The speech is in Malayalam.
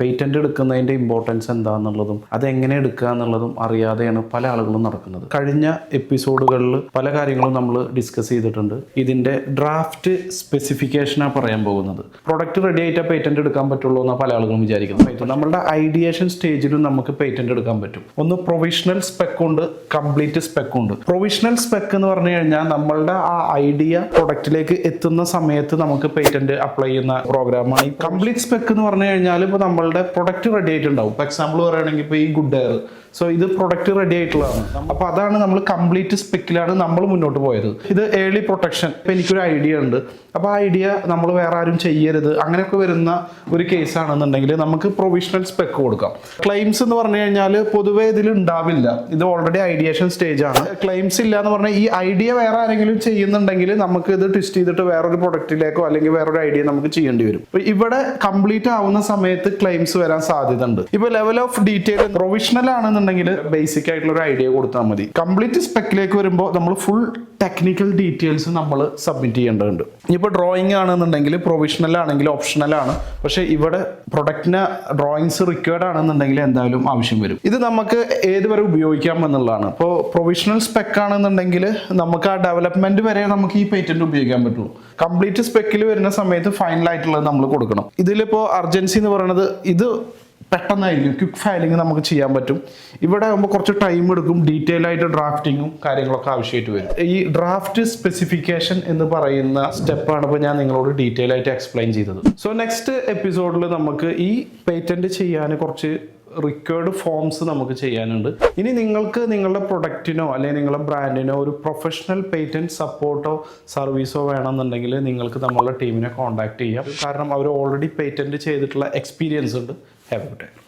പേറ്റന്റ് എടുക്കുന്നതിൻ്റെ ഇമ്പോർട്ടൻസ് എന്താണെന്നുള്ളതും അതെങ്ങനെ എടുക്കുക എന്നുള്ളതും അറിയാതെയാണ് പല ആളുകളും നടക്കുന്നത്. കഴിഞ്ഞ എപ്പിസോഡുകളിൽ പല കാര്യങ്ങളും നമ്മൾ ഡിസ്കസ് ചെയ്തിട്ടുണ്ട്. ഇതിൻ്റെ ഡ്രാഫ്റ്റ് സ്പെസിഫിക്കേഷനാണ് പറയാൻ പോകുന്നത്. പ്രൊഡക്റ്റ് റെഡി ആയിട്ട് പേറ്റന്റ് എടുക്കാൻ പറ്റുള്ളൂ എന്നാണ് പല ആളുകളും വിചാരിക്കുന്നത്. നമ്മളുടെ ഐഡിയേഷൻ സ്റ്റേജിലും നമുക്ക് പേറ്റന്റ് എടുക്കാൻ പറ്റും. ഒന്ന് പ്രൊവിഷണൽ സ്പെക്ക് ഉണ്ട്, കംപ്ലീറ്റ് സ്പെക്ക് ഉണ്ട്. പ്രൊവിഷണൽ സ്പെക്ക് എന്ന് പറഞ്ഞു കഴിഞ്ഞാൽ നമ്മളുടെ ആ ഐഡിയ പ്രൊഡക്റ്റിലേക്ക് എത്തുന്ന സമയത്ത് നമുക്ക് പേറ്റന്റ് അപ്ലൈ ചെയ്യുന്ന പ്രോഗ്രാമാണ്. ഈ കംപ്ലീറ്റ് സ്പെക്ക് എന്ന് പറഞ്ഞു കഴിഞ്ഞാൽ ഇപ്പോൾ നമ്മളുടെ പ്രൊഡക്റ്റ് റെഡി ആയിട്ടുണ്ടാവും. ഇപ്പോൾ എക്സാമ്പിൾ പറയുകയാണെങ്കിൽ ഇപ്പോൾ ഈ ഗുഡ് എയർ, സോ ഇത് പ്രൊഡക്റ്റ് റെഡി ആയിട്ടുള്ളതാണ്. അപ്പോൾ അതാണ് നമ്മൾ കംപ്ലീറ്റ് സ്പെക്കിലാണ് നമ്മൾ മുന്നോട്ട് പോയത്. ഇത് ഏർലി പ്രൊട്ടക്ഷൻ. ഇപ്പം എനിക്കൊരു ഐഡിയ ഉണ്ട്, അപ്പോൾ ആ ഐഡിയ നമ്മൾ വേറെ ആരും ചെയ്യരുത്, അങ്ങനെയൊക്കെ വരുന്ന ഒരു കേസ് ആണെന്നുണ്ടെങ്കിൽ നമുക്ക് പ്രൊവിഷണൽ സ്പെക്ക് കൊടുക്കാം. ക്ലെയിംസ് എന്ന് പറഞ്ഞു കഴിഞ്ഞാൽ പൊതുവേ ഇതിൽ ഉണ്ടാവില്ല. ഇത് ഓൾറെഡി ഐഡിയേഷൻ സ്റ്റേജ് ആണ്. ക്ലെയിംസ് ഇല്ല എന്ന് പറഞ്ഞാൽ ഈ ഐഡിയ വേറെ ആരെങ്കിലും ചെയ്യുന്നുണ്ടെങ്കിൽ നമുക്ക് ഇത് ട്വിസ്റ്റ് ചെയ്തിട്ട് വേറൊരു പ്രൊഡക്റ്റിലേക്കോ അല്ലെങ്കിൽ വേറൊരു ഐഡിയ നമുക്ക് ചെയ്യേണ്ടി വരും. ഇവിടെ കംപ്ലീറ്റ് ആവുന്ന സമയത്ത് ക്ലെയിംസ് വരാൻ സാധ്യത ഉണ്ട്. ഇപ്പോൾ ലെവൽ ഓഫ് ഡീറ്റെയിൽ പ്രൊവിഷണൽ ആണെന്നുണ്ടെങ്കിൽ ബേസിക് ആയിട്ടുള്ള ഒരു ഐഡിയ കൊടുത്താൽ മതി. കംപ്ലീറ്റ് സ്പെക്കിലേക്ക് വരുമ്പോൾ നമ്മൾ ഫുൾ ടെക്നിക്കൽ ഡീറ്റെയിൽസ് നമ്മൾ സബ്മിറ്റ് ചെയ്യേണ്ടതുണ്ട്. ഇപ്പോൾ ഡ്രോയിങ് ആണെന്നുണ്ടെങ്കിൽ പ്രൊവിഷണൽ ആണെങ്കിൽ ഓപ്ഷണൽ ആണ്, പക്ഷേ ഇവിടെ പ്രൊഡക്റ്റിന് ഡ്രോയിങ്സ് റിക്വയർഡ് ആണെന്നുണ്ടെങ്കിൽ എന്തായാലും ആവശ്യം വരും. ഇത് നമുക്ക് ഏതുവരെ ഉപയോഗിക്കാം എന്നുള്ളതാണ്. ഇപ്പോൾ പ്രൊവിഷണൽ സ്പെക്ക് ആണെന്നുണ്ടെങ്കിൽ നമുക്ക് ആ ഡെവലപ്മെന്റ് വരെ നമുക്ക് ഈ പേറ്റന്റ് ഉപയോഗിക്കാൻ പറ്റുള്ളൂ. കംപ്ലീറ്റ് സ്പെക്കിൽ വരുന്ന സമയത്ത് ഫൈനൽ ആയിട്ടുള്ളത് നമ്മൾ കൊടുക്കണം. ഇതിലിപ്പോൾ അർജൻസി എന്ന് പറയുന്നത് ഇത് പെട്ടെന്നായിരിക്കും, ക്വിക്ക് ഫയലിംഗ് നമുക്ക് ചെയ്യാൻ പറ്റും. ഇവിടെ ആകുമ്പോൾ കുറച്ച് ടൈം എടുക്കും, ഡീറ്റെയിൽ ആയിട്ട് ഡ്രാഫ്റ്റിങ്ങും കാര്യങ്ങളൊക്കെ ആവശ്യമായിട്ട് വരും. ഈ ഡ്രാഫ്റ്റ് സ്പെസിഫിക്കേഷൻ എന്ന് പറയുന്ന സ്റ്റെപ്പാണ് ഇപ്പോൾ ഞാൻ നിങ്ങളോട് ഡീറ്റെയിൽ ആയിട്ട് എക്സ്പ്ലെയിൻ ചെയ്തത്. സോ നെക്സ്റ്റ് എപ്പിസോഡിൽ നമുക്ക് ഈ പേറ്റന്റ് ചെയ്യാൻ കുറച്ച് റിക്വയർഡ് ഫോംസ് നമുക്ക് ചെയ്യാനുണ്ട്. ഇനി നിങ്ങൾക്ക് നിങ്ങളുടെ പ്രൊഡക്റ്റിനോ അല്ലെങ്കിൽ നിങ്ങളുടെ ബ്രാൻഡിനോ ഒരു പ്രൊഫഷണൽ പേറ്റന്റ് സപ്പോർട്ടോ സർവീസോ വേണമെന്നുണ്ടെങ്കിൽ നിങ്ങൾക്ക് നമ്മളുടെ ടീമിനെ കോൺടാക്ട് ചെയ്യാം. കാരണം അവർ ഓൾറെഡി പേറ്റന്റ് ചെയ്തിട്ടുള്ള എക്സ്പീരിയൻസ് ഉണ്ട്. Have a good day.